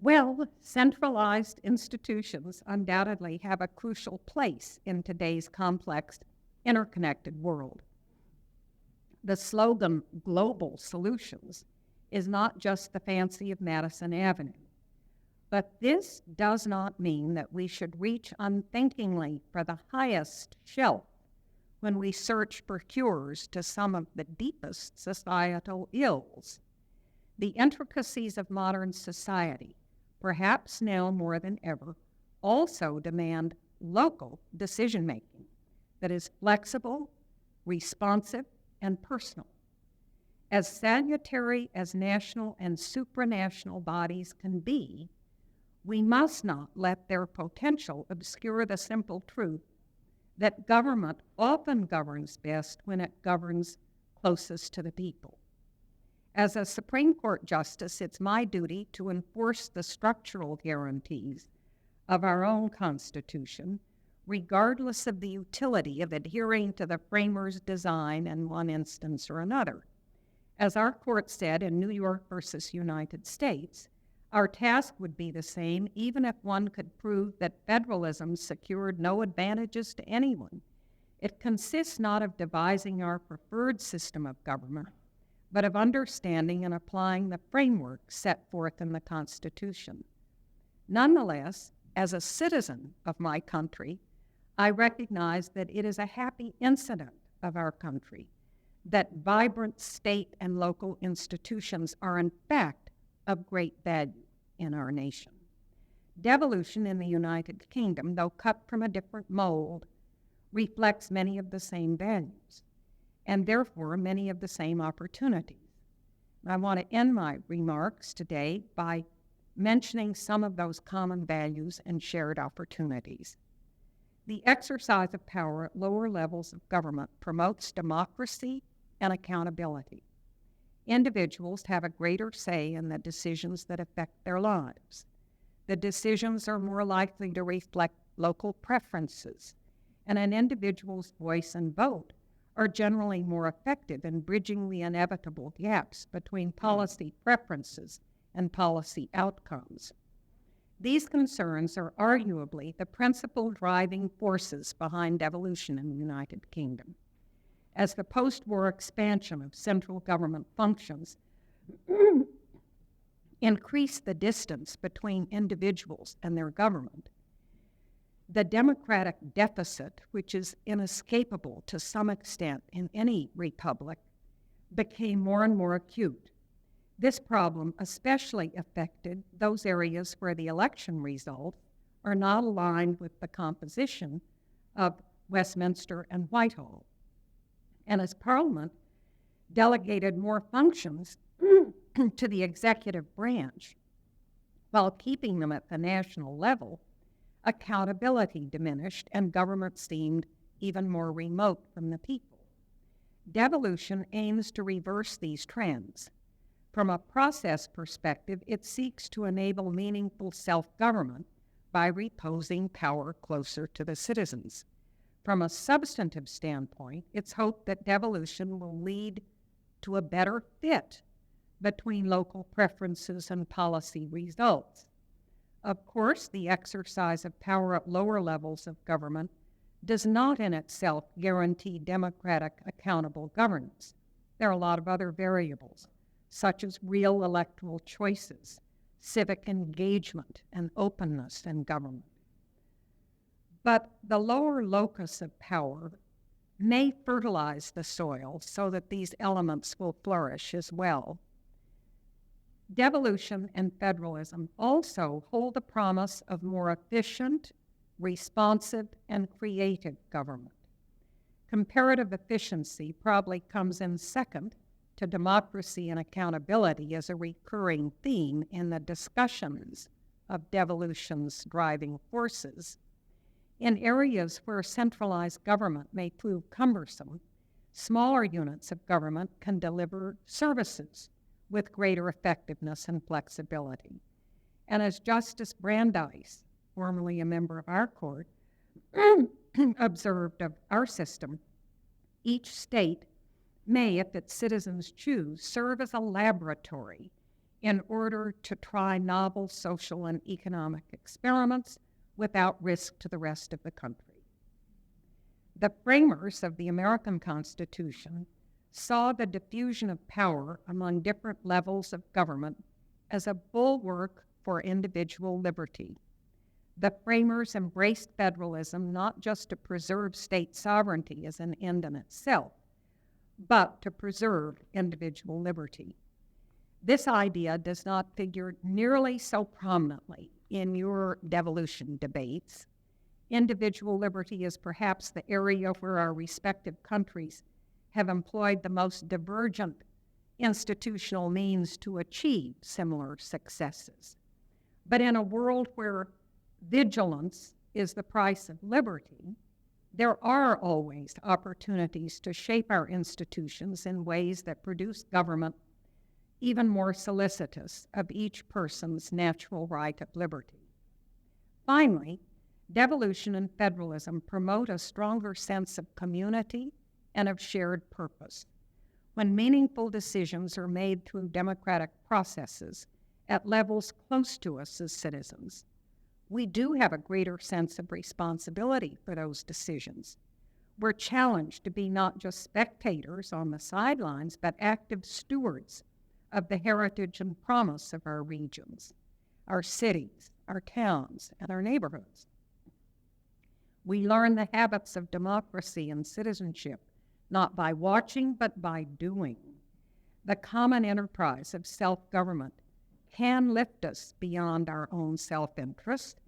Well, centralized institutions undoubtedly have a crucial place in today's complex, interconnected world. The slogan, global solutions, is not just the fancy of Madison Avenue. But this does not mean that we should reach unthinkingly for the highest shelf when we search for cures to some of the deepest societal ills. The intricacies of modern society, perhaps now more than ever, also demand local decision-making that is flexible, responsive, and personal. As salutary as national and supranational bodies can be, we must not let their potential obscure the simple truth that government often governs best when it governs closest to the people. As a Supreme Court justice, it's my duty to enforce the structural guarantees of our own Constitution, regardless of the utility of adhering to the framers' design in one instance or another. As our court said in New York versus United States, our task would be the same even if one could prove that federalism secured no advantages to anyone. It consists not of devising our preferred system of government, but of understanding and applying the framework set forth in the Constitution. Nonetheless, as a citizen of my country, I recognize that it is a happy incident of our country that vibrant state and local institutions are in fact of great value in our nation. Devolution in the United Kingdom, though cut from a different mold, reflects many of the same values and therefore many of the same opportunities. I want to end my remarks today by mentioning some of those common values and shared opportunities. The exercise of power at lower levels of government promotes democracy and accountability. Individuals have a greater say in the decisions that affect their lives. The decisions are more likely to reflect local preferences, and an individual's voice and vote are generally more effective in bridging the inevitable gaps between policy preferences and policy outcomes. These concerns are arguably the principal driving forces behind devolution in the United Kingdom. As the post-war expansion of central government functions increased the distance between individuals and their government, the democratic deficit, which is inescapable to some extent in any republic, became more and more acute. This problem especially affected those areas where the election results are not aligned with the composition of Westminster and Whitehall. And as Parliament delegated more functions to the executive branch while keeping them at the national level, accountability diminished and government seemed even more remote from the people. Devolution aims to reverse these trends. From a process perspective, it seeks to enable meaningful self-government by reposing power closer to the citizens. From a substantive standpoint, it's hoped that devolution will lead to a better fit between local preferences and policy results. Of course, the exercise of power at lower levels of government does not in itself guarantee democratic, accountable governance. There are a lot of other variables, such as real electoral choices, civic engagement, and openness in government. But the lower locus of power may fertilize the soil so that these elements will flourish as well. Devolution and federalism also hold the promise of more efficient, responsive, and creative government. Comparative efficiency probably comes in second to democracy and accountability as a recurring theme in the discussions of devolution's driving forces. In areas where centralized government may prove cumbersome, smaller units of government can deliver services with greater effectiveness and flexibility. And as Justice Brandeis, formerly a member of our court, observed of our system, each state may, if its citizens choose, serve as a laboratory in order to try novel social and economic experiments without risk to the rest of the country. The framers of the American Constitution saw the diffusion of power among different levels of government as a bulwark for individual liberty. The framers embraced federalism not just to preserve state sovereignty as an end in itself, but to preserve individual liberty. This idea does not figure nearly so prominently in your devolution debates. Individual liberty is perhaps the area where our respective countries have employed the most divergent institutional means to achieve similar successes. But in a world where vigilance is the price of liberty, there are always opportunities to shape our institutions in ways that produce government even more solicitous of each person's natural right of liberty. Finally, devolution and federalism promote a stronger sense of community and of shared purpose. When meaningful decisions are made through democratic processes at levels close to us as citizens, we do have a greater sense of responsibility for those decisions. We're challenged to be not just spectators on the sidelines, but active stewards of the heritage and promise of our regions, our cities, our towns, and our neighborhoods. We learn the habits of democracy and citizenship, not by watching, but by doing. The common enterprise of self-government can lift us beyond our own self-interest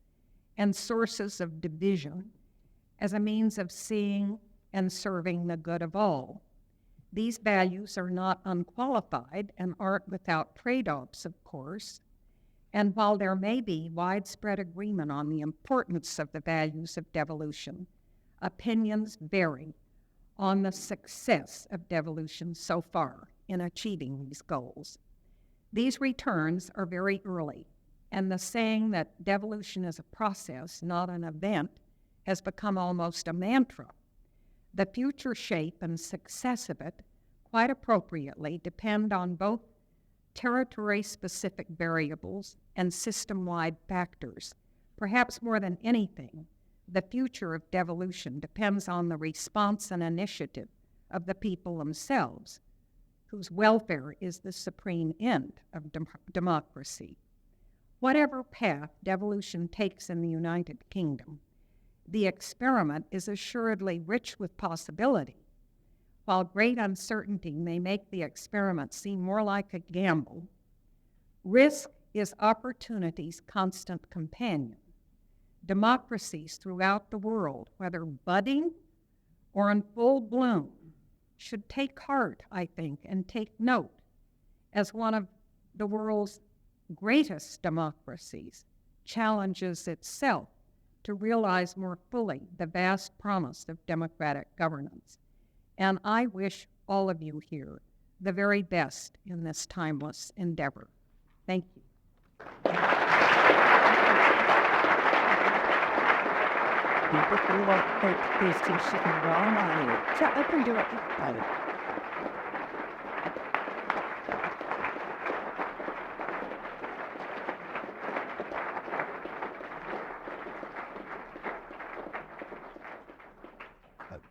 and sources of division as a means of seeing and serving the good of all. These values are not unqualified and aren't without trade-offs, of course. And while there may be widespread agreement on the importance of the values of devolution, opinions vary on the success of devolution so far in achieving these goals. These returns are very early, and the saying that devolution is a process, not an event, has become almost a mantra. The future shape and success of it, quite appropriately, depend on both territory-specific variables and system-wide factors. Perhaps more than anything, the future of devolution depends on the response and initiative of the people themselves, whose welfare is the supreme end of democracy. Whatever path devolution takes in the United Kingdom, the experiment is assuredly rich with possibility. While great uncertainty may make the experiment seem more like a gamble, risk is opportunity's constant companion. Democracies throughout the world, whether budding or in full bloom, should take heart, I think, and take note as one of the world's greatest democracies challenges itself to realize more fully the vast promise of democratic governance. And I wish all of you here the very best in this timeless endeavor. Thank you.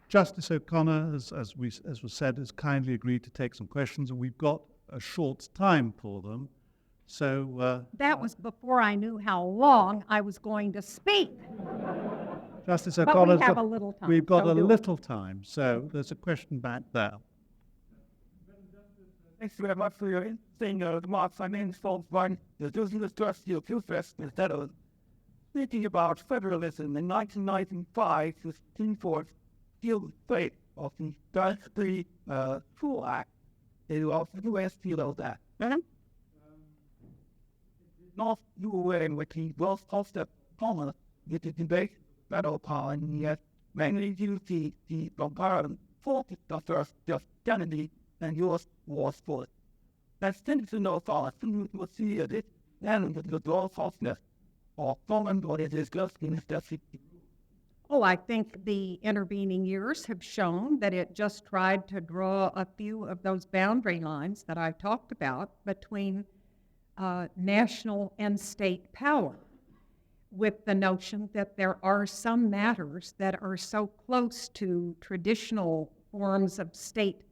Justice O'Connor, as was said, has kindly agreed to take some questions, and we've got a short time for them. So that was before I knew how long I was going to speak. Justice But O'Connor, we have a little time. we've got so a do it. little time. So there's a question back there. Thanks very much for your interesting remarks. My name is Paul Vine, the Business Trustee of Hillcrest, Minnesota. Speaking about federalism, in 1995, the Supreme Court sealed the fate of the Dynasty Tool Act. It was the U.S. sealed that. Not do away with the wealth of the common with the debate federal power, and yet mainly due to the comparison focus of first just Kennedy and U.S. was for it. That's tended to know for you will see it and the wealth of the or common what it is just in the Oh, I think the intervening years have shown that it just tried to draw a few of those boundary lines that I talked about between national and state power, with the notion that there are some matters that are so close to traditional forms of state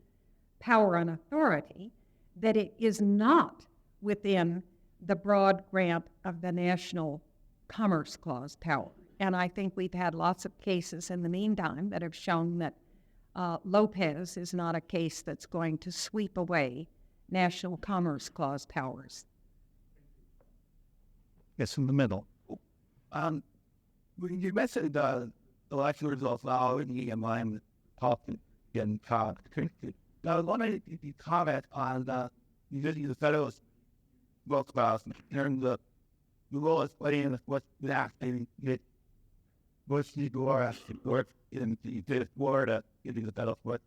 power and authority that it is not within the broad grant of the National Commerce Clause power. And I think we've had lots of cases in the meantime that have shown that Lopez is not a case that's going to sweep away National Commerce Clause powers. Yes, in the middle. When you mentioned the election results now in the environment talking and now I wanted to comment on the usually the fellows work about and the laws playing what that and it was the door work in the Florida in the fellows what.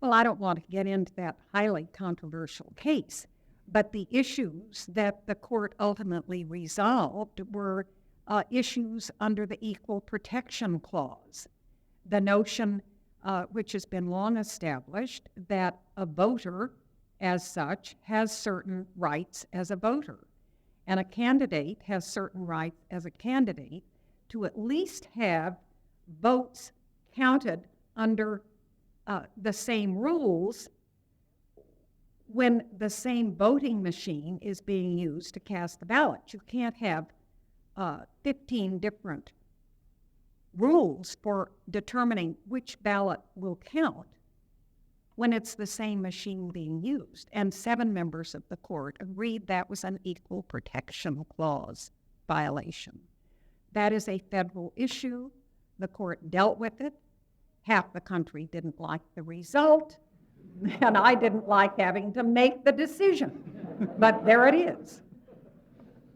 Well, I don't want to get into that highly controversial case, but the issues that the court ultimately resolved were issues under the Equal Protection Clause. The notion, which has been long established, that a voter, as such, has certain rights as a voter, and a candidate has certain rights as a candidate to at least have votes counted under the same rules when the same voting machine is being used to cast the ballot. You can't have 15 different rules for determining which ballot will count when it's the same machine being used. And 7 members of the court agreed that was an Equal Protection Clause violation. That is a federal issue. The court dealt with it. Half the country didn't like the result, and I didn't like having to make the decision. But there it is.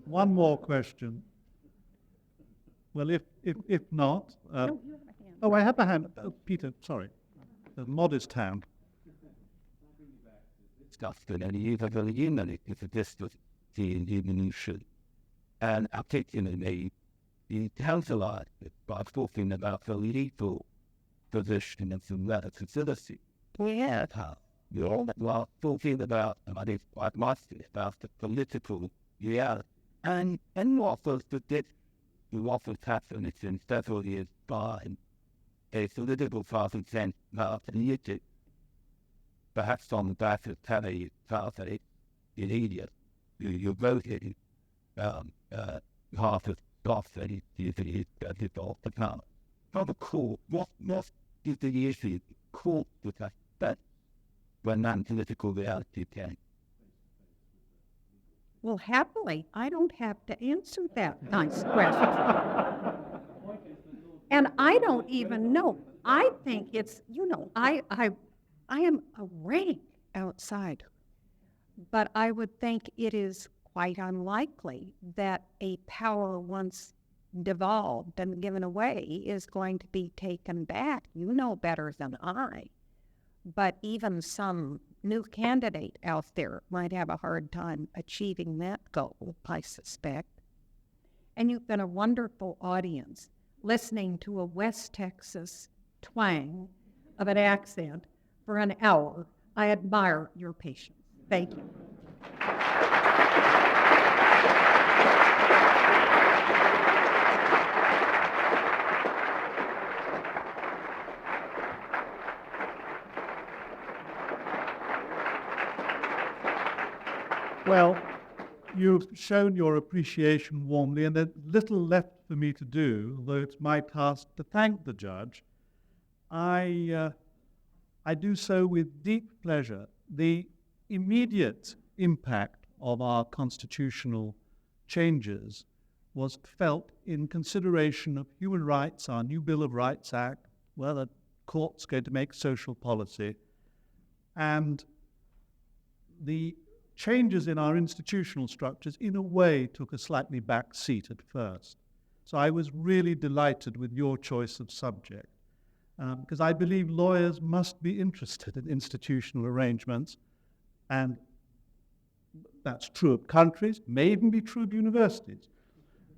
One more question. Well, if not... No, you have a hand. Oh, I have a hand. Oh, Peter, sorry. A modest hand. Stuff that any either the human if this was the evolution. And particularly the council by talking about the legal position of the letter facility. Yeah, you're talking about, and I think quite mostly about the political reality. And what was the dip, what was happening in several years by a political party sent out in Egypt, perhaps on the back of Tally Party in Egypt, you voted half of stuff that is off the count. From the court, what is the issue? Court would have that when non-political reality came. Well, happily, I don't have to answer that nice question. And I don't even know. I think it's, I am a rank outsider, but I would think it is quite unlikely that a power once devolved and given away is going to be taken back. You know better than I. But even some new candidate out there might have a hard time achieving that goal, I suspect. And you've been a wonderful audience listening to a West Texas twang of an accent for an hour. I admire your patience. Thank you. Well, you've shown your appreciation warmly, and there's little left for me to do, though it's my task to thank the judge. I do so with deep pleasure. The immediate impact of our constitutional changes was felt in consideration of human rights, our new Bill of Rights Act, where the court's going to make social policy, and the changes in our institutional structures in a way took a slightly back seat at first. So I was really delighted with your choice of subject, because I believe lawyers must be interested in institutional arrangements, and that's true of countries, may even be true of universities.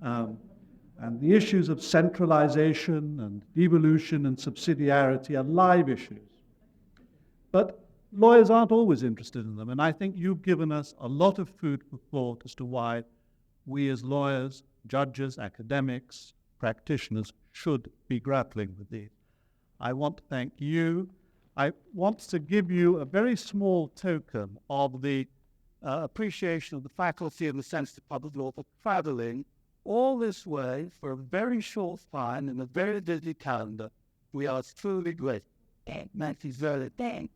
And the issues of centralization and devolution and subsidiarity are live issues. But lawyers aren't always interested in them, and I think you've given us a lot of food for thought as to why we as lawyers, judges, academics, practitioners should be grappling with these. I want to thank you. I want to give you a very small token of the appreciation of the faculty and the Center for Public Law for traveling all this way for a very short time in a very busy calendar. We are truly grateful. Thank you very much.